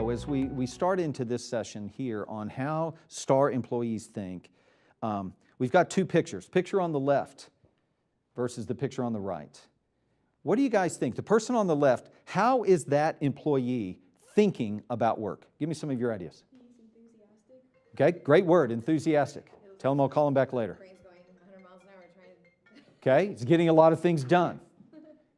know, as we start into this session here on how star employees think, we've got two pictures. Picture on the left versus the picture on the right. What do you guys think? The person on the left, how is that employee thinking about work? Give me some of your ideas. He's enthusiastic. Okay, great word, enthusiastic. Tell him I'll call him back later. Brain's going 100 miles an hour trying to... Okay, he's getting a lot of things done.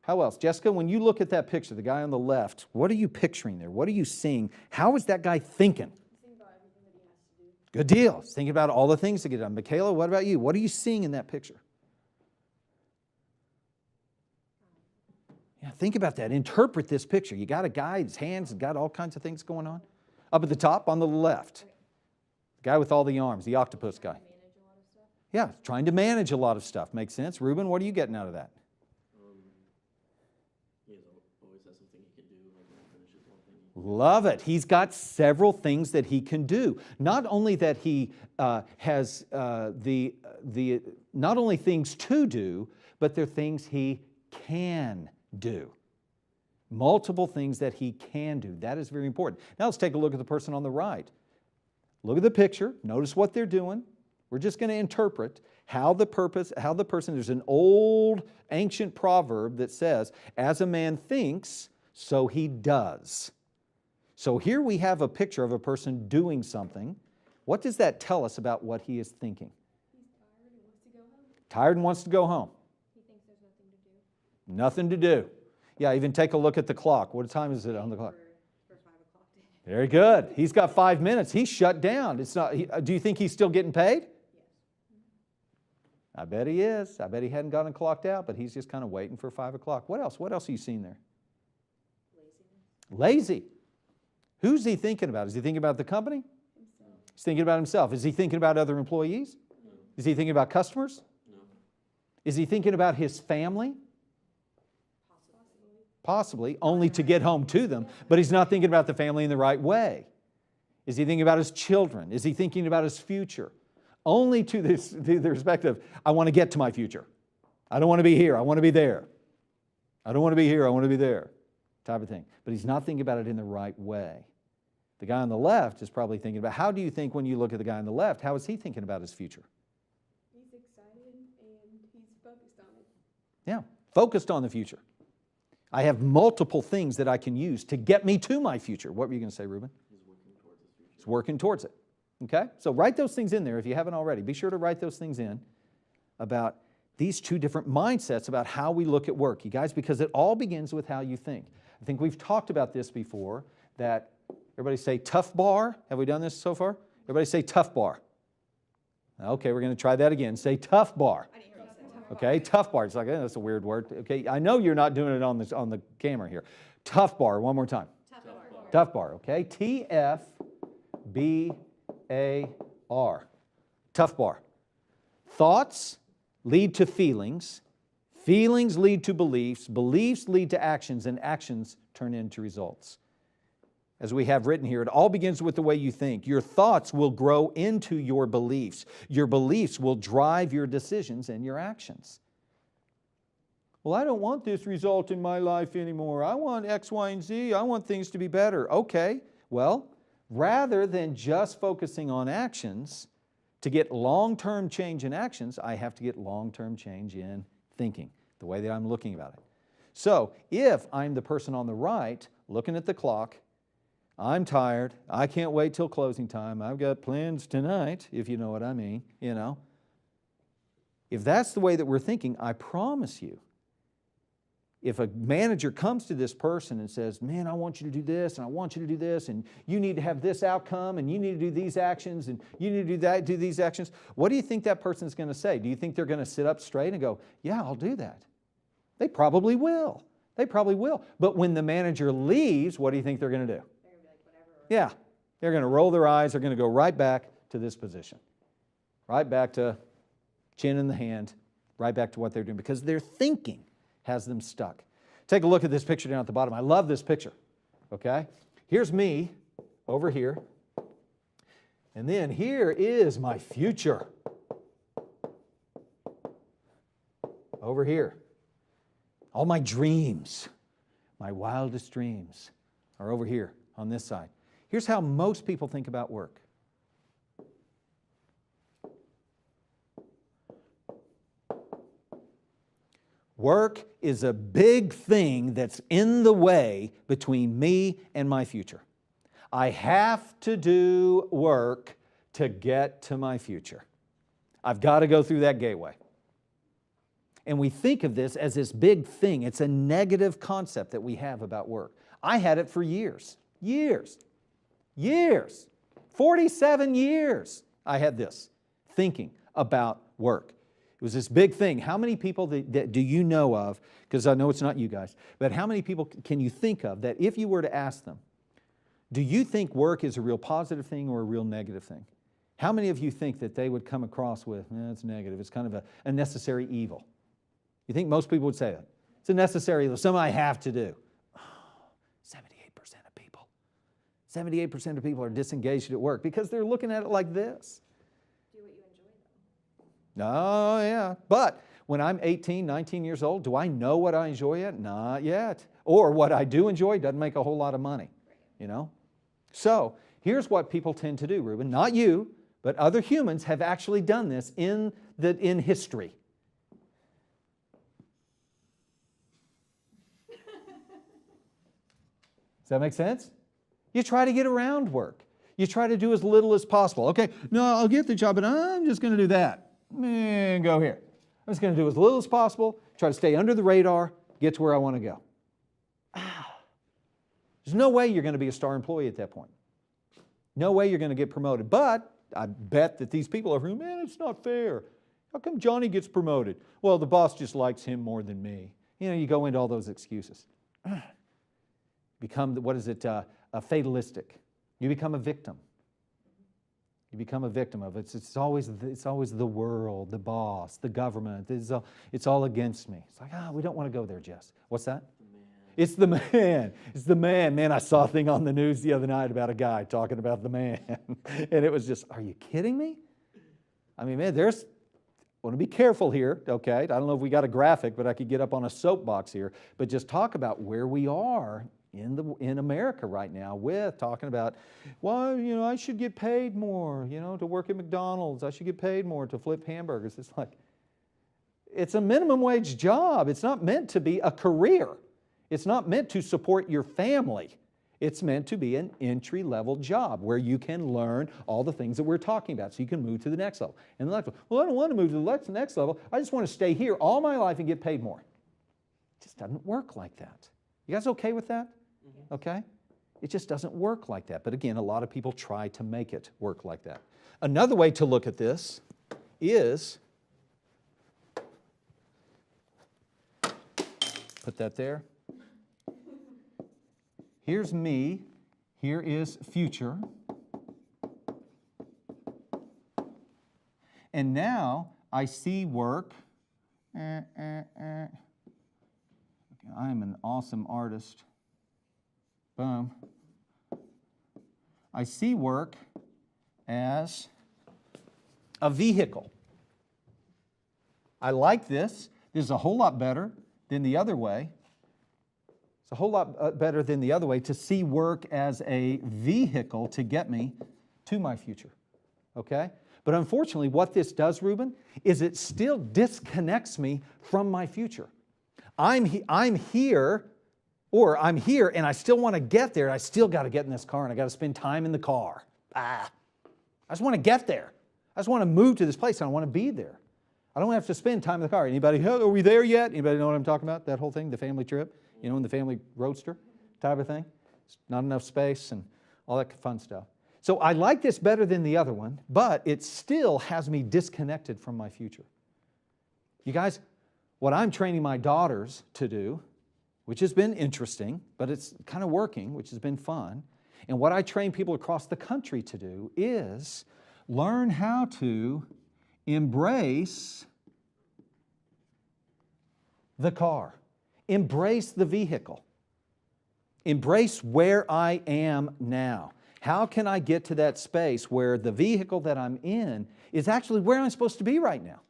How else? Jessica, when you look at that picture, the guy on the left, what are you picturing there? What are you seeing? How is that guy thinking? He's thinking about everything that he has to do. Good deal. He's thinking about all the things to get done. Michaela, what about you? What are you seeing in that picture? Yeah, think about that. Interpret this picture. You got a guy, his hands, got all kinds of things going on. Up at the top, on the left, the guy with all the arms, the octopus guy. Manage a lot of stuff. Yeah, trying to manage a lot of stuff. Makes sense. Ruben, what are you getting out of that? He always has something he can do, like when he finishes one thing. Love it. He's got several things that he can do. Not only that he has not only things to do, but they're things he can do. Multiple things that he can do. That is very important. Now let's take a look at the person on the right. Look at the picture. Notice what they're doing. We're just going to interpret how the person, there's an old ancient proverb that says, as a man thinks, so he does. So here we have a picture of a person doing something. What does that tell us about what he is thinking? He's tired and wants to go home. Tired and wants to go home. He thinks there's nothing to do. Nothing to do. Yeah, even take a look at the clock. What time is it on the clock? For 5 o'clock today. Very good. He's got 5 minutes. He's shut down. It's not. Do you think he's still getting paid? Yes. I bet he is. I bet he hadn't gotten clocked out, but he's just kind of waiting for 5 o'clock. What else? What else are you seeing there? Laziness. Lazy. Who's he thinking about? Is he thinking about the company? Himself. He's thinking about himself. Is he thinking about other employees? No. Is he thinking about customers? No. Is he thinking about his family? Possibly. Possibly, only to get home to them, but he's not thinking about the family in the right way. Is he thinking about his children? Is he thinking about his future? Only to the respect of, I want to get to my future. I don't want to be here, I want to be there. I don't want to be here, I want to be there, type of thing. But he's not thinking about it in the right way. The guy on the left is probably thinking about, how do you think when you look at the guy on the left, how is he thinking about his future? He's excited and he's focused on it. Yeah, focused on the future. I have multiple things that I can use to get me to my future. What were you going to say, Ruben? He's working towards his future. He's working towards it. Okay? So write those things in there if you haven't already. Be sure to write those things in about these two different mindsets about how we look at work, you guys, because it all begins with how you think. I think we've talked about this before, that everybody say tough bar. Have we done this so far? Everybody say tough bar. Okay, we're going to try that again. Say tough bar. I didn't hear you say tough. Okay, tough bar. It's like, that's a weird word. Okay, I know you're not doing it on the camera here. Tough bar, one more time. Tough bar. Tough bar, okay? T-F-B-A-R. Tough bar. Thoughts lead to feelings. Feelings lead to beliefs. Beliefs lead to actions, and actions turn into results. As we have written here, it all begins with the way you think. Your thoughts will grow into your beliefs. Your beliefs will drive your decisions and your actions. Well, I don't want this result in my life anymore. I want X, Y, and Z. I want things to be better. Okay, well, rather than just focusing on actions, to get long-term change in actions, I have to get long-term change in thinking, the way that I'm looking about it. So if I'm the person on the right, looking at the clock, I'm tired, I can't wait till closing time, I've got plans tonight, if you know what I mean, you know. If that's the way that we're thinking, I promise you, if a manager comes to this person and says, man, I want you to do this, and I want you to do this, and you need to have this outcome, and you need to do these actions, and you need to do these actions, what do you think that person's going to say? Do you think they're going to sit up straight and go, yeah, I'll do that? They probably will. They probably will. But when the manager leaves, what do you think they're going to do? They're going to be like, whatever. Yeah, they're going to roll their eyes. They're going to go right back to this position. Right back to chin in the hand, right back to what they're doing, because their thinking has them stuck. Take a look at this picture down at the bottom. I love this picture, okay? Here's me over here, and then here is my future over here. All my dreams, my wildest dreams are over here on this side. Here's how most people think about work. Work is a big thing that's in the way between me and my future. I have to do work to get to my future. I've got to go through that gateway. And we think of this as this big thing. It's a negative concept that we have about work. I had it for years. 47 years I had this thinking about work. It was this big thing. How many people that do you know of, because I know it's not you guys, but how many people can you think of that if you were to ask them, do you think work is a real positive thing or a real negative thing? How many of you think that they would come across with, it's negative, it's kind of a necessary evil? You think most people would say that? It's a necessary evil, something I have to do. 78% of people are disengaged at work because they're looking at it like this. Do what you enjoy, though. Oh, yeah. But when I'm 18, 19 years old, do I know what I enjoy yet? Not yet. Or what I do enjoy doesn't make a whole lot of money, you know? So here's what people tend to do, Reuben. Not you, but other humans have actually done this in history. Does that make sense? You try to get around work. You try to do as little as possible. Okay, no, I'll get the job, but I'm just going to do that. Go here. I'm just going to do as little as possible, try to stay under the radar, get to where I want to go. There's no way you're going to be a star employee at that point. No way you're going to get promoted. But I bet that these people are saying, man, it's not fair. How come Johnny gets promoted? Well, the boss just likes him more than me. You know, you go into all those excuses. Become, fatalistic. You become a victim. You become a victim of it. It's always the world, the boss, the government. It's all against me. It's like, we don't want to go there, Jess. What's that? It's the man. It's the man. Man, I saw a thing on the news the other night about a guy talking about the man. And it was just, are you kidding me? I mean, man, I want to be careful here, okay? I don't know if we got a graphic, but I could get up on a soapbox here. But just talk about where we are in America right now with talking about, well, you know, I should get paid more, you know, to work at McDonald's. I should get paid more to flip hamburgers. It's like, it's a minimum wage job. It's not meant to be a career. It's not meant to support your family. It's meant to be an entry-level job where you can learn all the things that we're talking about so you can move to the next level. And the next level. Well, I don't want to move to the next level. I just want to stay here all my life and get paid more. It just doesn't work like that. You guys okay with that? Okay? It just doesn't work like that. But again, a lot of people try to make it work like that. Another way to look at this is, put that there. Here's me. Here is future. And now I see work. I am an awesome artist. Boom. I see work as a vehicle. I like this. This is a whole lot better than the other way. It's a whole lot better than the other way to see work as a vehicle to get me to my future. Okay? But unfortunately, what this does, Reuben, is it still disconnects me from my future. I'm here and I still want to get there. I still got to get in this car and I got to spend time in the car. I just want to get there. I just want to move to this place and I want to be there. I don't have to spend time in the car. Anybody, are we there yet? Anybody know what I'm talking about? That whole thing, the family trip, you know, in the family roadster type of thing. It's not enough space and all that fun stuff. So I like this better than the other one, but it still has me disconnected from my future. You guys, what I'm training my daughters to do, which has been interesting, but it's kind of working, which has been fun. And what I train people across the country to do is learn how to embrace the car, embrace the vehicle, embrace where I am now. How can I get to that space where the vehicle that I'm in is actually where I'm supposed to be right now?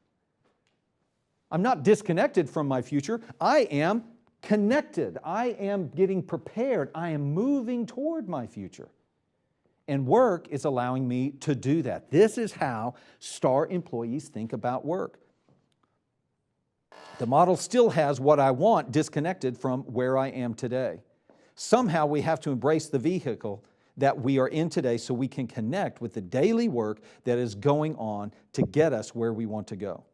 I'm not disconnected from my future. I am connected. I am getting prepared. I am moving toward my future. And work is allowing me to do that. This is how star employees think about work. The model still has what I want disconnected from where I am today. Somehow we have to embrace the vehicle that we are in today so we can connect with the daily work that is going on to get us where we want to go.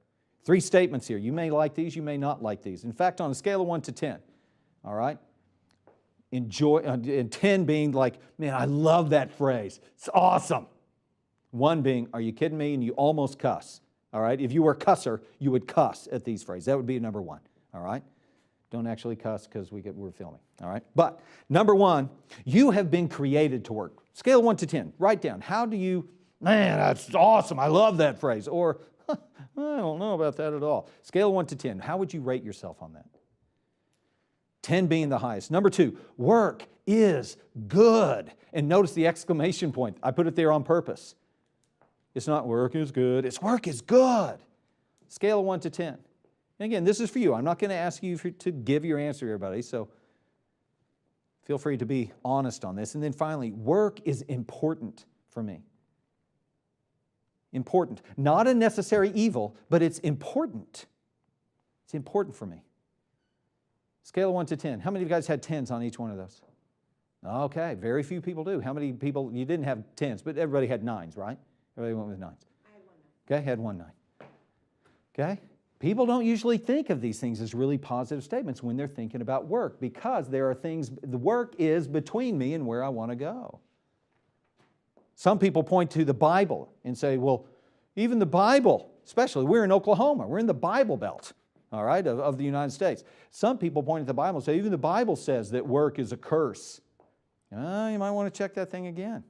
3 statements here. You may like these, you may not like these. In fact, on a scale of 1 to 10, all right? Enjoy, and 10 being like, man, I love that phrase. It's awesome. 1 being, are you kidding me? And you almost cuss, all right? If you were a cusser, you would cuss at these phrases. That would be number 1, all right? Don't actually cuss because we're filming, all right? But number 1, you have been created to work. Scale of 1 to 10, write down. How do you, man, that's awesome. I love that phrase. Or, I don't know about that at all. Scale of 1 to 10, how would you rate yourself on that? 10 being the highest. Number 2, work is good. And notice the exclamation point. I put it there on purpose. It's not work is good, it's work is good. Scale of 1 to 10. And again, this is for you. I'm not going to ask you to give your answer, everybody, so feel free to be honest on this. And then finally, work is important for me. Important. Not a necessary evil, but it's important. It's important for me. Scale of 1 to 10. How many of you guys had 10s on each one of those? Okay, very few people do. How many people, you didn't have 10s, but everybody had 9s, right? Everybody went with 9s. I had 1 9. Okay, had 1 9. Okay? People don't usually think of these things as really positive statements when they're thinking about work because there are things, the work is between me and where I want to go. Some people point to the Bible and say, well, even the Bible, especially, we're in Oklahoma, we're in the Bible Belt, all right, of the United States. Some people point to the Bible and say, even the Bible says that work is a curse. You might want to check that thing again.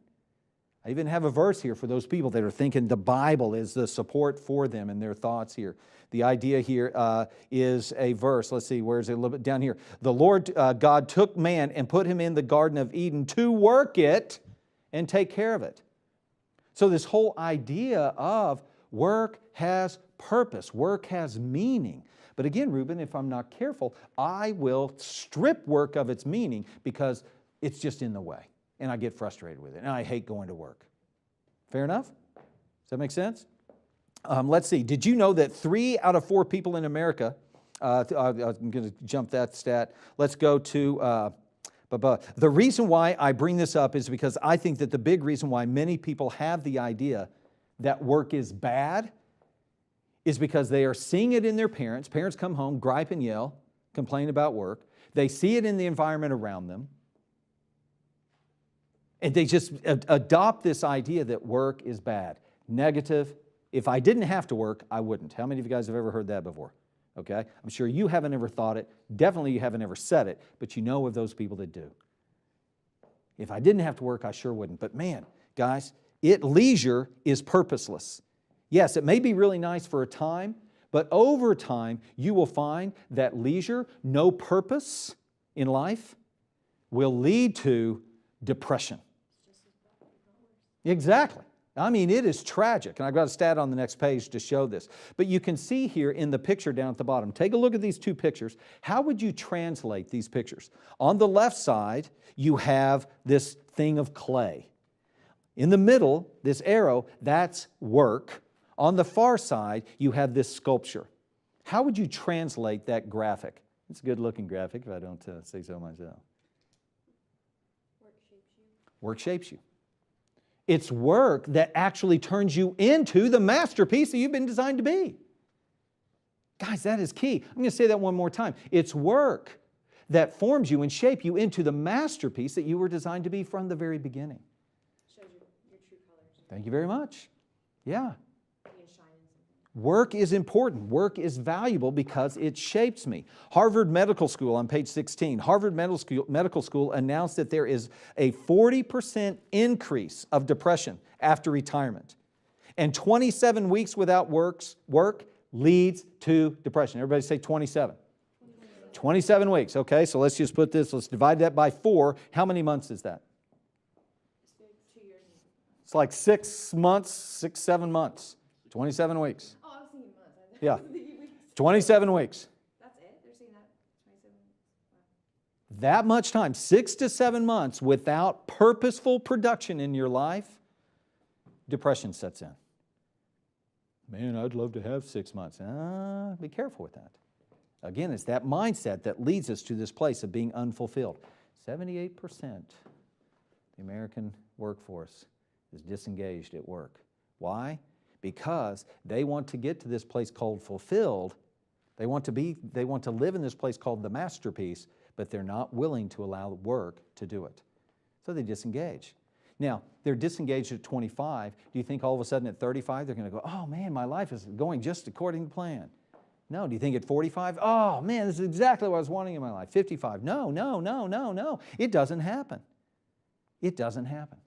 I even have a verse here for those people that are thinking the Bible is the support for them and their thoughts here. The idea here is a verse. Let's see, where is it? A little bit down here. The Lord God took man and put him in the Garden of Eden to work it and take care of it. So this whole idea of work has purpose, work has meaning. But again, Reuben, if I'm not careful, I will strip work of its meaning because it's just in the way. And I get frustrated with it. And I hate going to work. Fair enough? Does that make sense? Let's see. Did you know that 3 out of 4 people in America, I'm going to jump that stat. Let's go to, the reason why I bring this up is because I think that the big reason why many people have the idea that work is bad is because they are seeing it in their parents. Parents come home, gripe and yell, complain about work. They see it in the environment around them. And they just adopt this idea that work is bad, negative. If I didn't have to work, I wouldn't. How many of you guys have ever heard that before? Okay? I'm sure you haven't ever thought it. Definitely you haven't ever said it, but you know of those people that do. If I didn't have to work, I sure wouldn't. But man, guys, leisure is purposeless. Yes, it may be really nice for a time, but over time, you will find that leisure, no purpose in life, will lead to depression. Exactly. I mean, it is tragic. And I've got a stat on the next page to show this. But you can see here in the picture down at the bottom, take a look at these 2 pictures. How would you translate these pictures? On the left side, you have this thing of clay. In the middle, this arrow, that's work. On the far side, you have this sculpture. How would you translate that graphic? It's a good-looking graphic, if I don't say so myself. Work shapes you. Work shapes you. It's work that actually turns you into the masterpiece that you've been designed to be. Guys, that is key. I'm going to say that one more time. It's work that forms you and shapes you into the masterpiece that you were designed to be from the very beginning. Shows your true colors. Thank you very much. Yeah. Being shy in something. Work is important. Work is valuable because it shapes me. Harvard Medical School on page 16. Harvard Medical School announced that there is a 40% increase of depression after retirement. And 27 weeks without work leads to depression. Everybody say 27. 27 weeks. Okay, so let's just put this, let's divide that by 4. How many months is that? It's 2 years. It's like 6 months, 6, 7 months. 27 weeks. Oh, I was thinking months. Yeah. Weeks. 27 weeks. That's it? They're saying that 27 weeks? Wow. that much time, 6 to 7 months, without purposeful production in your life, depression sets in. Man, I'd love to have 6 months. Be careful with that. Again, it's that mindset that leads us to this place of being unfulfilled. 78% the American workforce is disengaged at work. Why? Because they want to get to this place called fulfilled. They want to live in this place called the masterpiece, but they're not willing to allow work to do it. So they disengage. Now, they're disengaged at 25. Do you think all of a sudden at 35 they're going to go, oh man, my life is going just according to plan? No. Do you think at 45, oh man, this is exactly what I was wanting in my life? 55, no. It doesn't happen. It doesn't happen.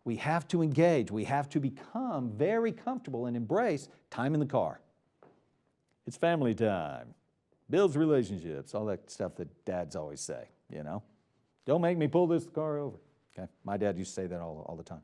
We have to engage. We have to become very comfortable and embrace time in the car. It's family time. Builds relationships, all that stuff that dads always say, you know. Don't make me pull this car over. Okay? My dad used to say that all the time.